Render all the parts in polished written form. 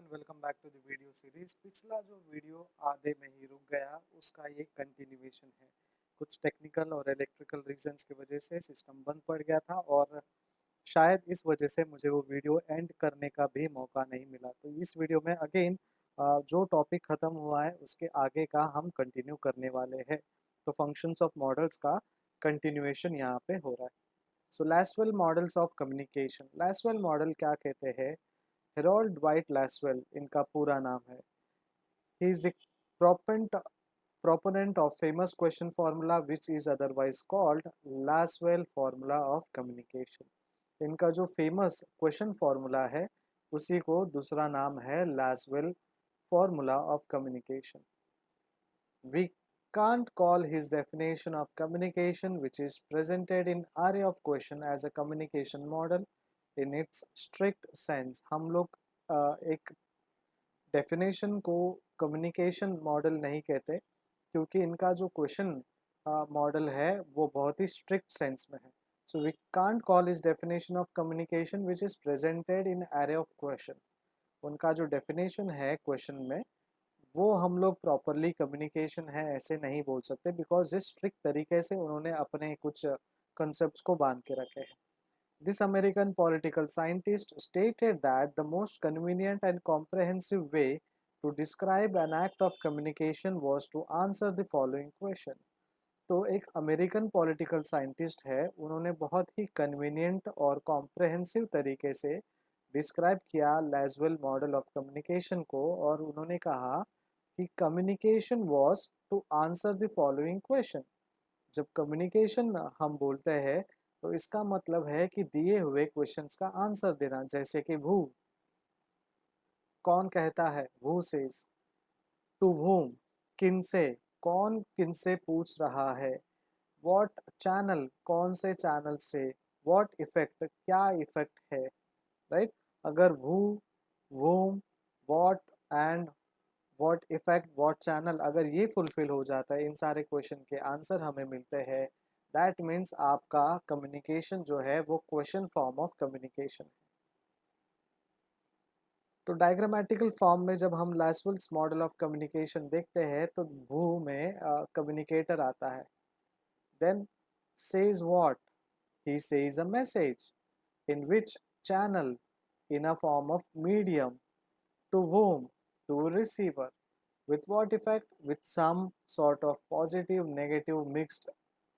Welcome back to the video series. पिछला जो video आधे में ही रुक गया उसका ये कंटिन्यूएशन है। कुछ टेक्निकल और इलेक्ट्रिकल रीजंस की वजह से सिस्टम बंद पड़ गया था और शायद इस वजह से मुझे वो वीडियो एंड करने का भी मौका नहीं मिला। तो इस वीडियो में अगेन जो टॉपिक ख़त्म हुआ है उसके आगे का हम कंटिन्यू करने वाले हैं। तो फंक्शंस ऑफ मॉडल्स का कंटिन्यूएशन यहाँ पे हो रहा है। सो लैसवेल मॉडल्स ऑफ कम्युनिकेशन। लैसवेल मॉडल क्या कहते हैं? हेरोल्ड ड्वाइट लैसवेल इनका पूरा नाम है। He is the proponent proponent of famous question formula which is otherwise called Lasswell formula of communication। इनका जो फेमस क्वेश्चन फॉर्मूला है उसी को दूसरा नाम है Lasswell formula of communication। We can't call his definition of communication which is presented in array of question as a communication model in its strict sense। हम लोग एक डेफिनेशन को कम्युनिकेशन मॉडल नहीं कहते क्योंकि इनका जो क्वेश्चन मॉडल है वो बहुत ही स्ट्रिक्ट सेंस में है। सो वी कांट कॉल इस definition of communication which is presented in array of question. उनका जो डेफिनेशन है क्वेश्चन में वो हम लोग प्रॉपरली कम्युनिकेशन है ऐसे नहीं बोल सकते बिकॉज जिस स्ट्रिक्ट तरीके से उन्होंने अपने कुछ कंसेप्ट को बांध के रखे हैं। This American political scientist stated that the most convenient and comprehensive way to describe an act of communication was to answer the following question। तो एक अमेरिकन पॉलिटिकल साइंटिस्ट है, उन्होंने बहुत ही कन्वीनियंट और कॉम्प्रहेंसिव तरीके से डिस्क्राइब किया लैसवेल मॉडल ऑफ कम्युनिकेशन को और उन्होंने कहा कि communication was to answer the following question. जब कम्युनिकेशन हम बोलते हैं तो इसका मतलब है कि दिए हुए क्वेश्चंस का आंसर देना। जैसे कि भू कौन कहता है, भू सेज। टू whom किन से, कौन किन से पूछ रहा है। व्हाट चैनल कौन से चैनल से। व्हाट इफेक्ट क्या इफेक्ट है। राइट। अगर who, whom, what and what effect what channel अगर ये फुलफिल हो जाता है, इन सारे क्वेश्चन के आंसर हमें मिलते हैं, दैट मीन्स आपका कम्युनिकेशन जो है वो क्वेश्चन फॉर्म ऑफ कम्युनिकेशन है। तो डायग्रामेटिकल फॉर्म में जब हम लैसवेल्स मॉडल ऑफ कम्युनिकेशन देखते हैं तो भू में कम्युनिकेटर आता है। Then says what, he says a message. In which channel, in a form of medium. To whom, to receiver। with what effect, with some sort of positive negative mixed,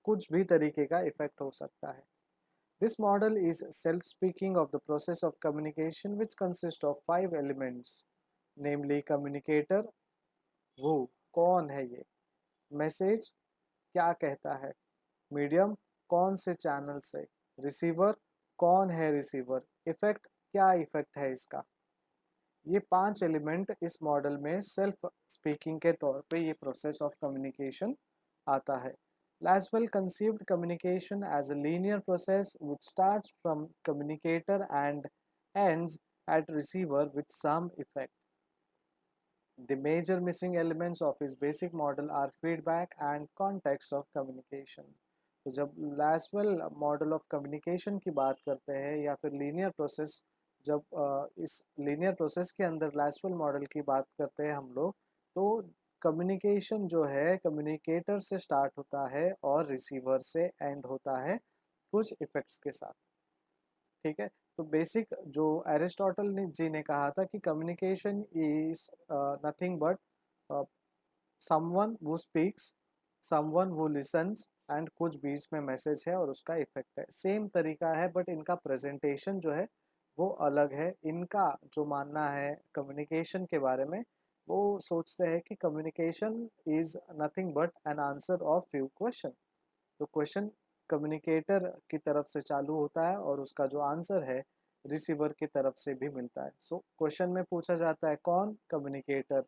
कुछ भी तरीके का इफेक्ट हो सकता है। This model is self-speaking of the process of communication which consists of 5 elements, namely communicator, वो कौन है ये, मैसेज क्या कहता है, मीडियम कौन से चैनल से, रिसीवर कौन है रिसीवर, इफेक्ट क्या इफेक्ट है इसका। ये 5 एलिमेंट इस मॉडल में सेल्फ स्पीकिंग के तौर पे ये प्रोसेस ऑफ कम्युनिकेशन आता है। Laswell conceived communication as a linear process which starts from communicator and ends at receiver with some effect। The major missing elements of his basic model are feedback and context of communication। तो जब लैसवेल model of communication की बात करते हैं या फिर linear process, जब इस लीनियर प्रोसेस के अंदर लैसवेल मॉडल की बात करते हैं हम लोग, तो कम्युनिकेशन जो है कम्युनिकेटर से स्टार्ट होता है और रिसीवर से एंड होता है कुछ इफेक्ट्स के साथ। ठीक है। तो बेसिक जो एरिस्टोटल जी ने कहा था कि communication is nothing but someone वो स्पीक्स, समवन वो लिसन्स एंड कुछ बीच में मैसेज है और उसका इफेक्ट है। सेम तरीका है बट इनका प्रेजेंटेशन जो है वो अलग है। इनका जो मानना है कम्युनिकेशन के बारे में, वो सोचते हैं कि communication is nothing but an answer of few question. तो क्वेश्चन कम्युनिकेटर की तरफ से चालू होता है और उसका जो आंसर है रिसीवर की तरफ से भी मिलता है। सो क्वेश्चन में पूछा जाता है कौन, कम्युनिकेटर।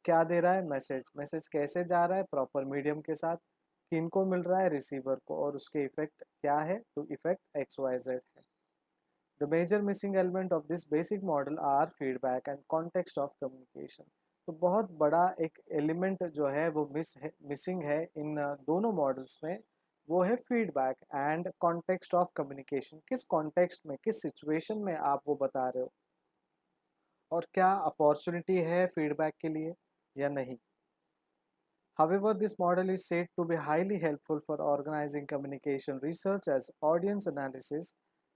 क्या दे रहा है, मैसेज। मैसेज कैसे जा रहा है, प्रॉपर मीडियम के साथ। किनको मिल रहा है, रिसीवर को। और उसके इफेक्ट क्या है, तो इफेक्ट एक्स वाई जेड है। The major missing element of this basic model are feedback and context of communication. तो बहुत बड़ा एक एलिमेंट जो है वो मिसिंग है इन दोनों मॉडल्स में, वो है feedback and context of communication. किस कॉन्टेक्स्ट में, किस सिचुएशन में आप वो बता रहे हो। और क्या अपॉर्चुनिटी है फीडबैक के लिए या नहीं. However, this model is said to be highly helpful for organizing communication research as audience analysis,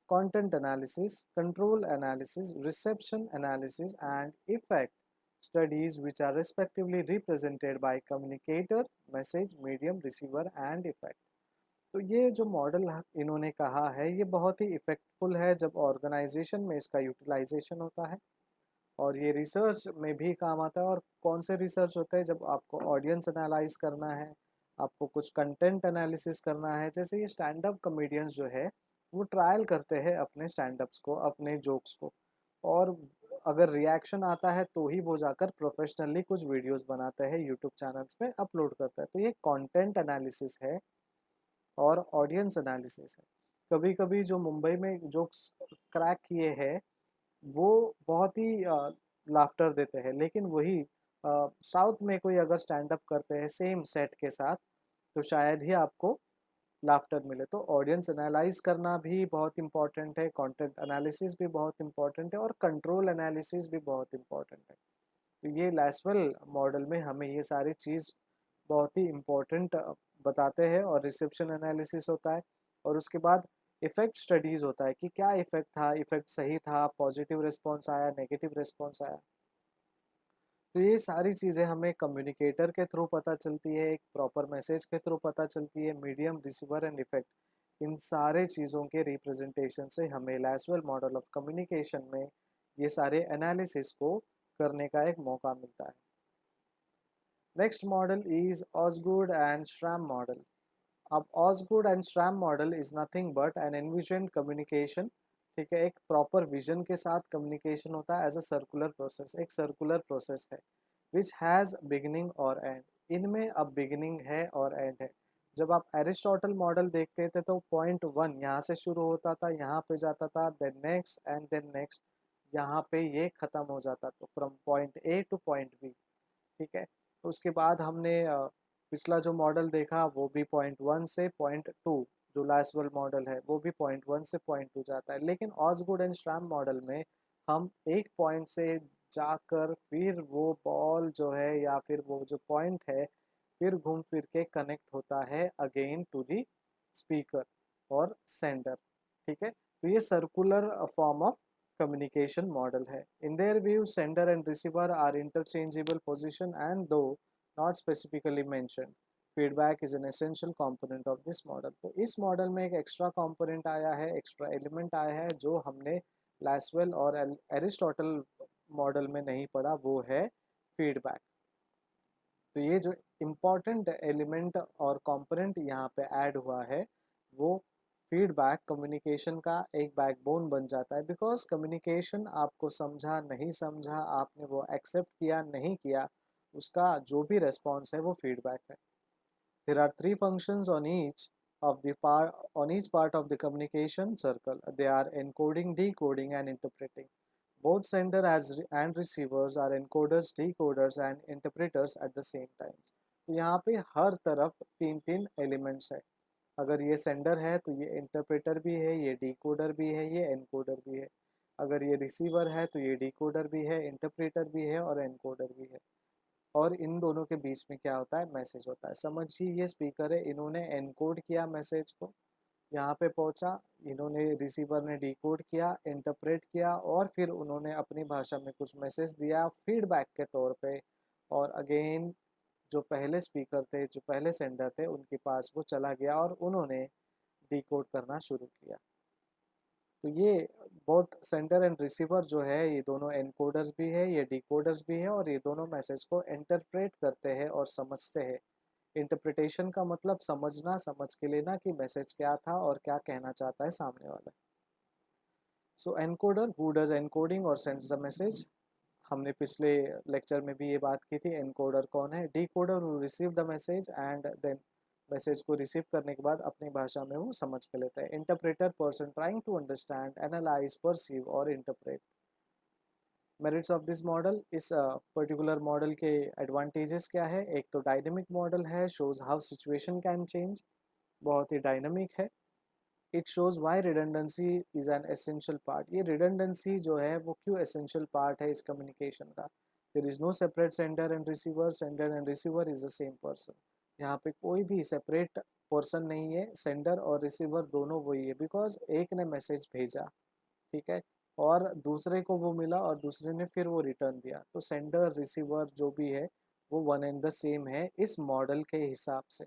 content analysis, control analysis, reception analysis, and effect studies, which are respectively represented by communicator, message, medium, receiver, and effect. तो ये जो model इन्होंने कहा है ये बहुत ही इफेक्टफुल है जब ऑर्गेनाइजेशन में इसका यूटिलाइजेशन होता है, और ये रिसर्च में भी काम आता है. और कौन से रिसर्च होते हैं, जब आपको ऑडियंस एनालाइज करना है, आपको कुछ कंटेंट एनालिसिस करना है. जैसे ये स्टैंड अप कॉमेडियंस जो है वो ट्रायल करते हैं अपने स्टैंड अप्स को, अपने जोक्स को, और अगर रिएक्शन आता है तो ही वो जाकर प्रोफेशनली कुछ वीडियोस बनाते हैं, यूट्यूब चैनल्स पे अपलोड करता है. तो ये कंटेंट एनालिसिस है और ऑडियंस एनालिसिस है. कभी कभी जो मुंबई में जोक्स क्रैक किए हैं वो बहुत ही लाफ्टर देते हैं, लेकिन वही साउथ में कोई अगर स्टैंड अप करते हैं सेम सेट के साथ तो शायद ही आपको लाफ्टर मिले. तो ऑडियंस एनालाइज करना भी बहुत इंपॉर्टेंट है, कंटेंट एनालिसिस भी बहुत इंपॉर्टेंट है, और कंट्रोल एनालिसिस भी बहुत इंपॉर्टेंट है. तो ये लैसवेल मॉडल में हमें ये सारी चीज़ बहुत ही इम्पोर्टेंट बताते हैं. और रिसेप्शन एनालिसिस होता है, और उसके बाद इफ़ेक्ट स्टडीज़ होता है कि क्या इफ़ेक्ट था, इफ़ेक्ट सही था, पॉजिटिव रिस्पॉन्स आया, नेगेटिव रिस्पॉन्स आया. तो ये सारी चीज़ें हमें कम्युनिकेटर के थ्रू पता चलती है, एक प्रॉपर मैसेज के थ्रू पता चलती है, मीडियम, रिसीवर एंड इफ़ेक्ट. इन सारे चीज़ों के रिप्रेजेंटेशन से हमें लैसवेल मॉडल ऑफ कम्युनिकेशन में ये सारे एनालिसिस को करने का एक मौका मिलता है. Next model is Osgood and Schramm model. अब Osgood and Schramm model is nothing but an envisioned communication. ठीक है, एक प्रॉपर विजन के साथ कम्युनिकेशन होता है एज अ सर्कुलर प्रोसेस, एक सर्कुलर प्रोसेस है विच हैज़ बिगिनिंग और एंड. इनमें अब बिगिनिंग है और एंड है. जब आप एरिस्टोटल मॉडल देखते थे तो पॉइंट वन यहाँ से शुरू होता था, यहाँ पे जाता था, then next and then next, यहाँ पे ये ख़त्म हो जाता. तो from point A to point B. ठीक है, तो उसके बाद हमने पिछला जो मॉडल देखा वो भी पॉइंट वन से पॉइंट टू, जो लास्टवेल मॉडल है वो भी पॉइंट वन से पॉइंट टू जाता है. लेकिन ऑसगुड एंड श्रैम मॉडल में हम एक पॉइंट से जाकर फिर वो बॉल जो है या फिर वो जो पॉइंट है फिर घूम फिर के कनेक्ट होता है अगेन टू दी स्पीकर और सेंडर. ठीक है, तो ये circular form of communication model है. In their view, sender and receiver are interchangeable position and though not specifically mentioned, feedback is an essential component of this model. तो इस model में एक एक्स्ट्रा कंपोनेंट आया है, एक्स्ट्रा एलिमेंट आया है जो हमने लैसवेल और एरिस्टोटल मॉडल में नहीं पढ़ा, वो है फीडबैक. तो ये जो इम्पोर्टेंट एलिमेंट और कंपोनेंट यहाँ पे ऐड हुआ है वो फीडबैक कम्युनिकेशन का एक बैकबोन बन जाता है. बिकॉज कम्युनिकेशन आपको समझा नहीं समझा, आपने वो एक्सेप्ट किया नहीं किया, उसका जो भी रेस्पॉन्स है वो फीडबैक है. There are three functions on each part of the communication circle. They are encoding, decoding and interpreting. Both sender and receivers are encoders, decoders and interpreters at the same time. तो यहाँ पे हर तरफ तीन तीन elements है. अगर ये sender है तो ये इंटरप्रेटर भी है, ये डिकोडर भी है, ये एनकोडर भी है. अगर ये रिसीवर है तो ये डिकोडर भी है, इंटरप्रेटर भी है और एनकोडर भी है. और इन दोनों के बीच में क्या होता है, मैसेज होता है. समझिए ये स्पीकर है, इन्होंने एनकोड किया मैसेज को, यहाँ पे पहुँचा, इन्होंने रिसीवर ने डिकोड किया, इंटरप्रेट किया और फिर उन्होंने अपनी भाषा में कुछ मैसेज दिया फीडबैक के तौर पे. और अगेन जो पहले स्पीकर थे, जो पहले सेंडर थे, उनके पास वो चला गया और उन्होंने डिकोड करना शुरू किया. तो ये बोथ सेंडर एंड रिसीवर जो है ये दोनों एनकोडर्स भी है, ये डिकोडर्स भी है, और ये दोनों मैसेज को इंटरप्रेट करते हैं और समझते हैं. इंटरप्रिटेशन का मतलब समझना, समझ के लेना कि मैसेज क्या था और क्या कहना चाहता है सामने वाला. सो एनकोडर हु डज एनकोडिंग और सेंड्स द मैसेज. हमने पिछले लेक्चर में भी ये बात की थी. एनकोडर कौन है? Decoder who receive the message and then message को रिसीव करने के बाद अपनी भाषा में वो समझ के लेता है. Interpreter person trying to understand, analyse, perceive और interpret. Merits of this model. इस पर्टिकुलर मॉडल के एडवांटेजेस क्या है? एक तो डायनेमिक मॉडल है, shows how situation can change, बहुत ही डायनेमिक है. It shows why redundancy is an essential part. ये रिडंडेंसी जो है वो क्यों एसेंशियल पार्ट है इस कम्युनिकेशन का। There is no separate sender and receiver is the same person. यहाँ पे कोई भी सेपरेट पर्सन नहीं है, सेंडर और रिसीवर दोनों वही है, बिकॉज एक ने मैसेज भेजा, ठीक है, और दूसरे को वो मिला और दूसरे ने फिर वो रिटर्न दिया, तो सेंडर रिसीवर जो भी है वो वन एंड द सेम है इस मॉडल के हिसाब से।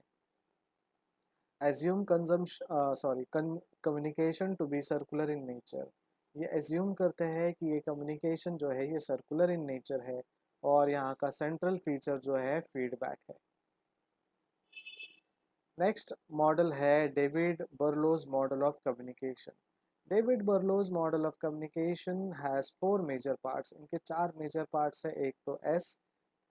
assume consumption communication to be circular in nature। ये assume करते हैं कि ये कम्युनिकेशन जो है ये सर्कुलर इन नेचर है, और यहाँ का सेंट्रल फीचर जो है फीडबैक है। नेक्स्ट मॉडल है David Berlo's model of communication. David Berlo's model of communication has 4 major parts. इनके 4 मेजर पार्ट्स है। एक तो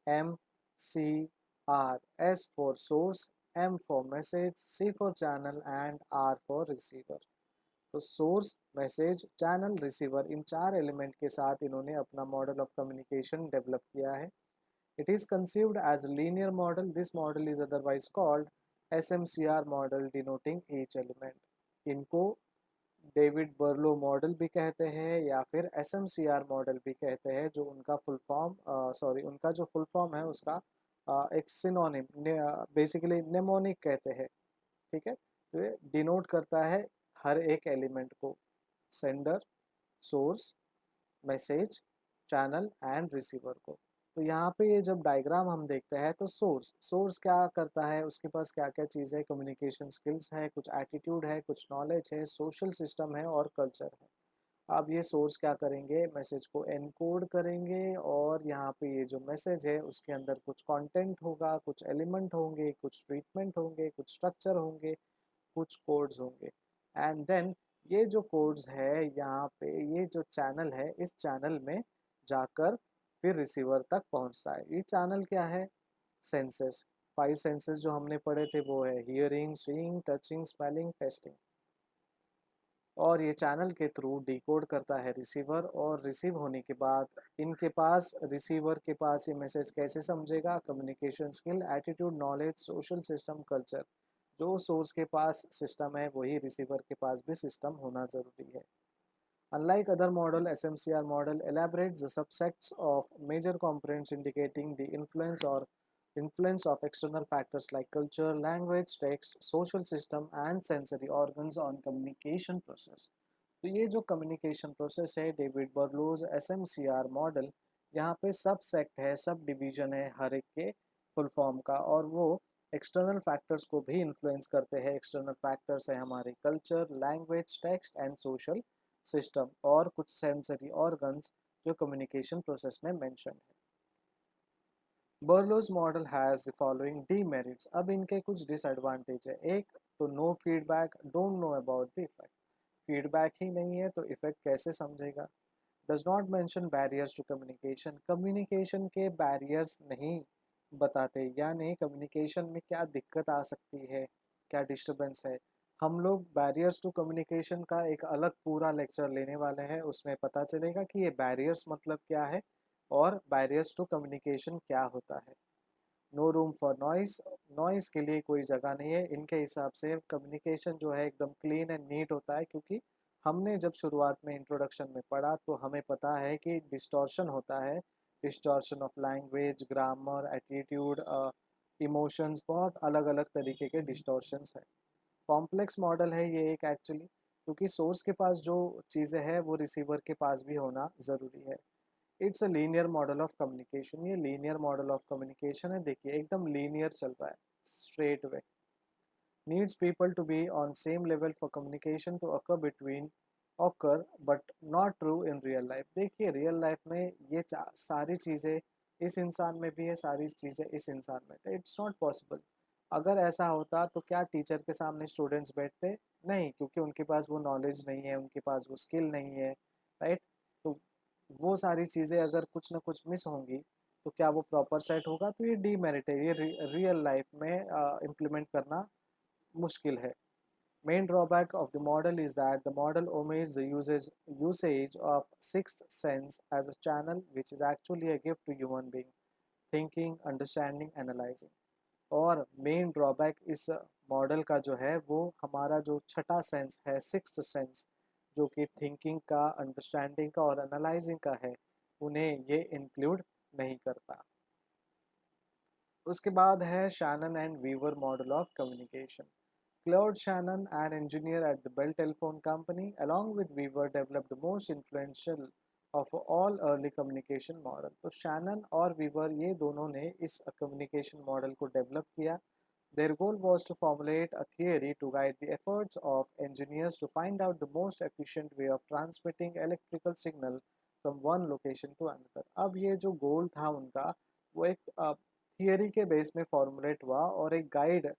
M, C, R। S for source, M for message, C for channel and R for receiver। तो source, message, channel, receiver, इन 4 element के साथ इन्होंने अपना model of communication develop किया है। It is conceived as linear model. This model is otherwise called SMCR model denoting each element. इनको David Berlo model भी कहते हैं या फिर SMCR मॉडल भी कहते हैं, जो उनका फुल फॉर्म उनका जो फुल फॉर्म है उसका एक सिनोनिम, बेसिकली नेमोनिक कहते हैं, ठीक है। तो ये डिनोट करता है हर एक एलिमेंट को, sender, source, message, channel and receiver को। तो यहाँ पे ये जब डायग्राम हम देखते हैं तो सोर्स क्या करता है, उसके पास क्या क्या चीज़ है, कम्युनिकेशन स्किल्स है, कुछ एटीट्यूड है, कुछ नॉलेज है, सोशल सिस्टम है और कल्चर है। अब ये सोर्स क्या करेंगे, मैसेज को एनकोड करेंगे, और यहाँ पे ये जो मैसेज है उसके अंदर कुछ कंटेंट होगा, कुछ एलिमेंट होंगे, कुछ ट्रीटमेंट होंगे, कुछ स्ट्रक्चर होंगे, कुछ कोड्स होंगे। एंड देन ये जो कोड्स है यहाँ पे, ये जो चैनल है, इस चैनल में जाकर फिर रिसीवर तक पहुँचता है। ये चैनल क्या है, सेंसेस। 5 सेंसेस जो हमने पढ़े थे वो है hearing, seeing, touching, smelling, testing. और ये चैनल के थ्रू डिकोड करता है रिसीवर, और रिसीव होने के बाद इनके पास, रिसीवर के पास ये मैसेज कैसे समझेगा, communication skill, attitude, knowledge, social system, culture. जो सोर्स के पास सिस्टम है वही रिसीवर के पास भी सिस्टम होना ज़रूरी है। Unlike other model, SMCR model elaborates the subsets of major components indicating the influence of external factors like culture, language, text, social system and sensory organs on communication process। तो ये जो communication process है David बर्लोज SMCR model, यहाँ पे सब sect है, sub division है हर एक के फुल फॉर्म का, और वो एक्सटर्नल फैक्टर्स को भी इन्फ्लुएंस करते हैं। एक्सटर्नल फैक्टर्स है हमारे culture, language, text and social system, और कुछ सेंसरी ऑर्गन्स जो कम्युनिकेशन प्रोसेस में मेंशन है। Berlo's model has the following demerits. अब इनके कुछ डिसएडवांटेज है। एक तो no feedback, don't know about the effect. Feedback ही नहीं है तो इफेक्ट कैसे समझेगा। Does not mention barriers to communication. Communication के बैरियर्स नहीं बताते, यानी कम्युनिकेशन में क्या दिक्कत आ सकती है, क्या डिस्टरबेंस है। हम लोग बैरियर्स टू कम्युनिकेशन का एक अलग पूरा लेक्चर लेने वाले हैं, उसमें पता चलेगा कि ये बैरियर्स मतलब क्या है और बैरियर्स टू कम्युनिकेशन क्या होता है। No room for noise, noise के लिए कोई जगह नहीं है। इनके हिसाब से कम्युनिकेशन जो है एकदम क्लीन एंड नीट होता है, क्योंकि हमने जब शुरुआत में इंट्रोडक्शन में पढ़ा तो हमें पता है कि डिस्टॉर्शन होता है, distortion of language, grammar, attitude, emotions, बहुत अलग अलग तरीके के डिस्टॉर्शंस है। कॉम्प्लेक्स मॉडल है ये एक एक्चुअली, क्योंकि सोर्स के पास जो चीज़ें हैं वो रिसीवर के पास भी होना ज़रूरी है। It's a linear model of communication. ये लीनियर मॉडल ऑफ कम्युनिकेशन है, देखिए एकदम लीनियर चल रहा है, straight way. Needs people to be on same level for communication to occur between occur but not true in real life. देखिए real life में ये सारी चीज़ें इस इंसान में भी है, सारी चीज़ें इस इंसान में, तो इट्स नॉट पॉसिबल। अगर ऐसा होता तो क्या टीचर के सामने स्टूडेंट्स बैठते, नहीं, क्योंकि उनके पास वो नॉलेज नहीं है, उनके पास वो स्किल नहीं है, राइट। तो वो सारी चीज़ें अगर कुछ ना कुछ मिस होंगी तो क्या वो प्रॉपर सेट होगा, तो ये डीमेरिट है, ये रियल लाइफ में इम्प्लीमेंट करना मुश्किल है। Main drawback of the model is that the model omits the usage of sixth sense as a channel, which is actually a gift to human being, thinking, understanding, analyzing। और main drawback इस model का जो है वो हमारा जो छठा sense है, सिक्स्थ सेंस, जो कि थिंकिंग का, अंडरस्टैंडिंग का और एनालाइजिंग का है, उन्हें ये इंक्लूड नहीं करता। उसके बाद है Shannon and Weaver model of communication. Claude Shannon, an engineer at the Bell Telephone Company, along with Weaver, developed the most influential of all early communication model. तो Shannon और Weaver ये दोनों ने इस communication model को develop किया। Their goal was to formulate a theory to guide the efforts of engineers to find out the most efficient way of transmitting electrical signal from one location to another. अब ये जो गोल था उनका वो एक theory के base में formulate हुआ और एक गाइड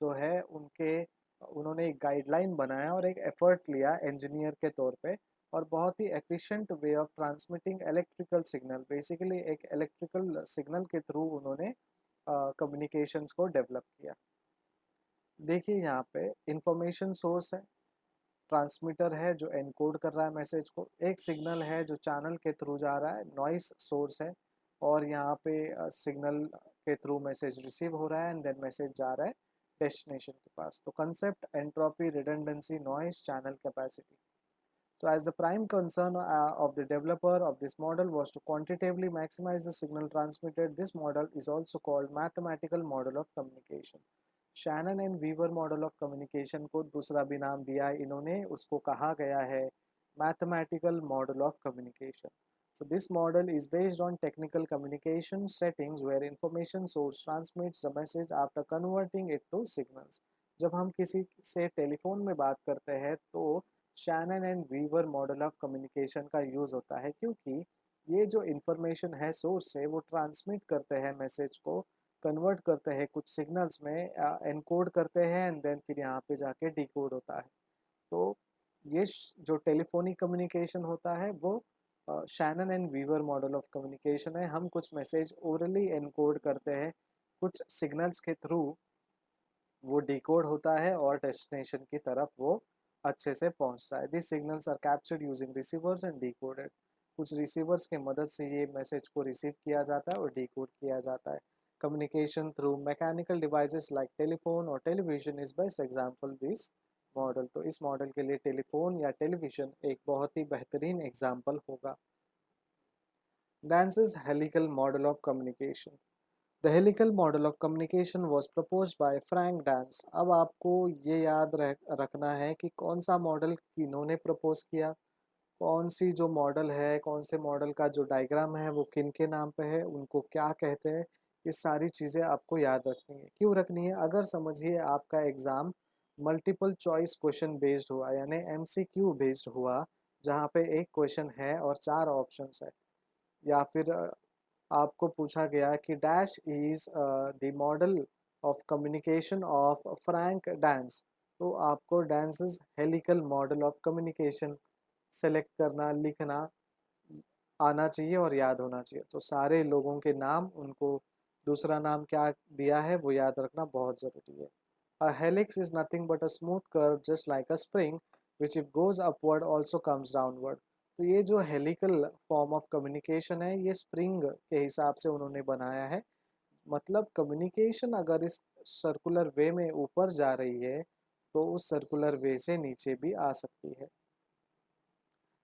जो है उनके उन्होंने एक गाइडलाइन बनाया और एक एफर्ट लिया इंजीनियर के तौर पे और बहुत ही efficient way of transmitting electrical signal, basically एक इलेक्ट्रिकल सिग्नल के थ्रू उन्होंने कम्युनिकेशंस को डेवलप किया। देखिए यहाँ पे इंफॉर्मेशन सोर्स है, ट्रांसमीटर है जो एनकोड कर रहा है मैसेज को, एक सिग्नल है जो चैनल के थ्रू जा रहा है, नॉइस सोर्स है, और यहाँ पे सिग्नल के थ्रू मैसेज रिसीव हो रहा है एंड देन मैसेज जा रहा है डेस्टिनेशन के पास। तो concept entropy, redundancy, noise, channel capacity. So as the prime concern of the developer of this model was to quantitatively maximize the signal transmitted, this model is also called mathematical model of communication. Shannon and Weaver model of communication को दूसरा भी नाम दिया है इन्होंने, उसको कहा गया है mathematical model of communication. So this model is based on technical communication settings where information source transmits the message after converting it to signals. जब हम किसी से टेलीफोन में बात करते हैं तो Shannon and Weaver model of communication का यूज़ होता है, क्योंकि ये जो इंफॉर्मेशन है सोर्स से वो ट्रांसमिट करते हैं मैसेज को, कन्वर्ट करते हैं कुछ सिग्नल्स में, एनकोड करते हैं एंड देन फिर यहाँ पे जाके डिकोड होता है। तो ये जो टेलीफोनिक कम्युनिकेशन होता है वो Shannon and Weaver model of communication है। हम कुछ मैसेज ओरली एनकोड करते हैं, कुछ सिग्नल्स के थ्रू वो डिकोड होता है और डेस्टिनेशन की तरफ वो अच्छे से पहुंचता है। This signals are captured using receivers and decoded. कुछ रिसीवर्स की मदद से ये मैसेज को रिसीव किया जाता है और डिकोड किया जाता है। Communication through mechanical devices like telephone और television is best example this model. तो इस मॉडल के लिए टेलीफोन या टेलीविजन एक बहुत ही बेहतरीन एग्जाम्पल होगा। Dance's helical model of communication. The helical model of communication was proposed by Frank Dance. अब आपको ये याद रखना है कि कौन सा मॉडल इन्होंने प्रपोज किया, कौन सी जो मॉडल है, कौन से मॉडल का जो डायग्राम है वो किन के नाम पे है, उनको क्या कहते हैं, ये सारी चीज़ें आपको याद रखनी है। क्यों रखनी है? अगर समझिए आपका exam multiple choice question based हुआ, यानी MCQ बेस्ड हुआ, जहाँ पे एक क्वेश्चन है और 4 ऑप्शंस है, या फिर आपको पूछा गया कि dash is the model of communication of Frank dance, तो आपको dances helical model of communication select करना, लिखना आना चाहिए और याद होना चाहिए। तो सारे लोगों के नाम, उनको दूसरा नाम क्या दिया है वो याद रखना बहुत ज़रूरी है। A helix is nothing but a smooth curve just like a spring which if goes upward also comes downward. तो ये जो हेलिकल फॉर्म ऑफ कम्युनिकेशन है ये स्प्रिंग के हिसाब से उन्होंने बनाया है। मतलब कम्युनिकेशन अगर इस सर्कुलर वे में ऊपर जा रही है तो उस सर्कुलर वे से नीचे भी आ सकती है।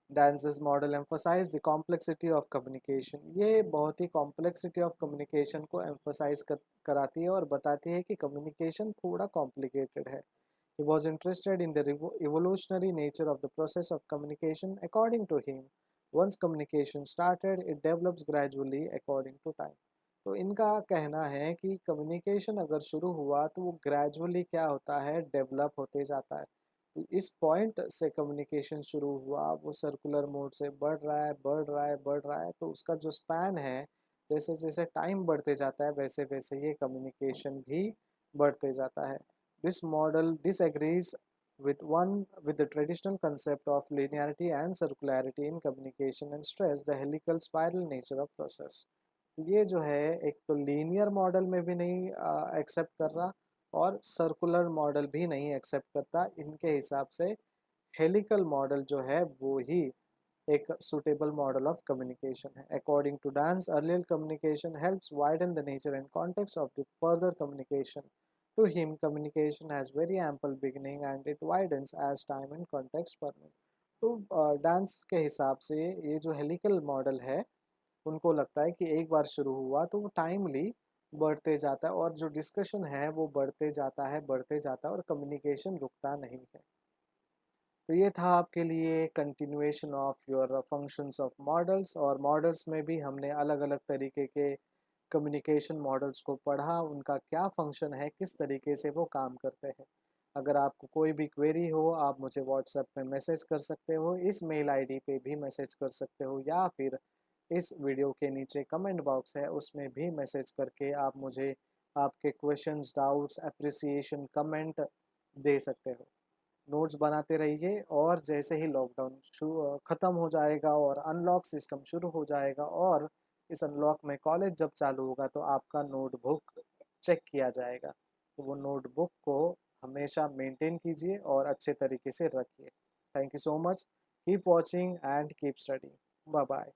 Dance's model emphasize the complexity of communication. ये बहुत ही complexity of communication को emphasize कराती है और बताती है कि communication थोड़ा complicated है। He was interested in the evolutionary nature of the process of communication. According to him, once communication started, it develops gradually according to time. तो इनका कहना है कि कम्युनिकेशन अगर शुरू हुआ तो वो ग्रेजुअली क्या होता है, डेवलप होते जाता है। तो इस पॉइंट से कम्युनिकेशन शुरू हुआ, वो सर्कुलर मोड से बढ़ रहा है, बढ़ रहा है, बढ़ रहा है, तो उसका जो स्पैन है, जैसे जैसे टाइम बढ़ते जाता है वैसे वैसे ये कम्युनिकेशन भी बढ़ते जाता है। This model disagrees with the traditional concept of linearity and circularity in communication and stress the helical spiral nature of process. ये जो है एक तो लीनियर मॉडल में भी नहीं एक्सेप्ट कर रहा और सर्कुलर मॉडल भी नहीं एक्सेप्ट करता। इनके हिसाब से हेलिकल मॉडल जो है वो ही एक suitable model of communication है। According to Dance, earlier communication helps widen the nature and context of the further communication. To him, communication has very ample beginning and it widens as time and context permit. तो dance के हिसाब से ये जो helical model है, उनको लगता है कि एक बार शुरू हुआ तो वो टाइमली बढ़ते जाता है और जो डिस्कशन है वो बढ़ते जाता है और कम्युनिकेशन रुकता नहीं है। तो ये था आपके लिए continuation of your functions of models, और मॉडल्स में भी हमने अलग अलग तरीके के कम्युनिकेशन मॉडल्स को पढ़ा, उनका क्या फंक्शन है, किस तरीके से वो काम करते हैं। अगर आपको कोई भी क्वेरी हो आप मुझे व्हाट्सएप में मैसेज कर सकते हो, इस मेल आईडी पे भी मैसेज कर सकते हो, या फिर इस वीडियो के नीचे कमेंट बॉक्स है उसमें भी मैसेज करके आप मुझे आपके क्वेश्चंस, डाउट्स, अप्रिसिएशन, कमेंट दे सकते हो। नोट्स बनाते रहिए, और जैसे ही लॉकडाउन ख़त्म हो जाएगा और अनलॉक सिस्टम शुरू हो जाएगा और इस अनलॉक में कॉलेज जब चालू होगा तो आपका नोटबुक चेक किया जाएगा। तो वो नोटबुक को हमेशा मेंटेन कीजिए और अच्छे तरीके से रखिए। Thank you so much. Keep watching and keep studying. Bye bye.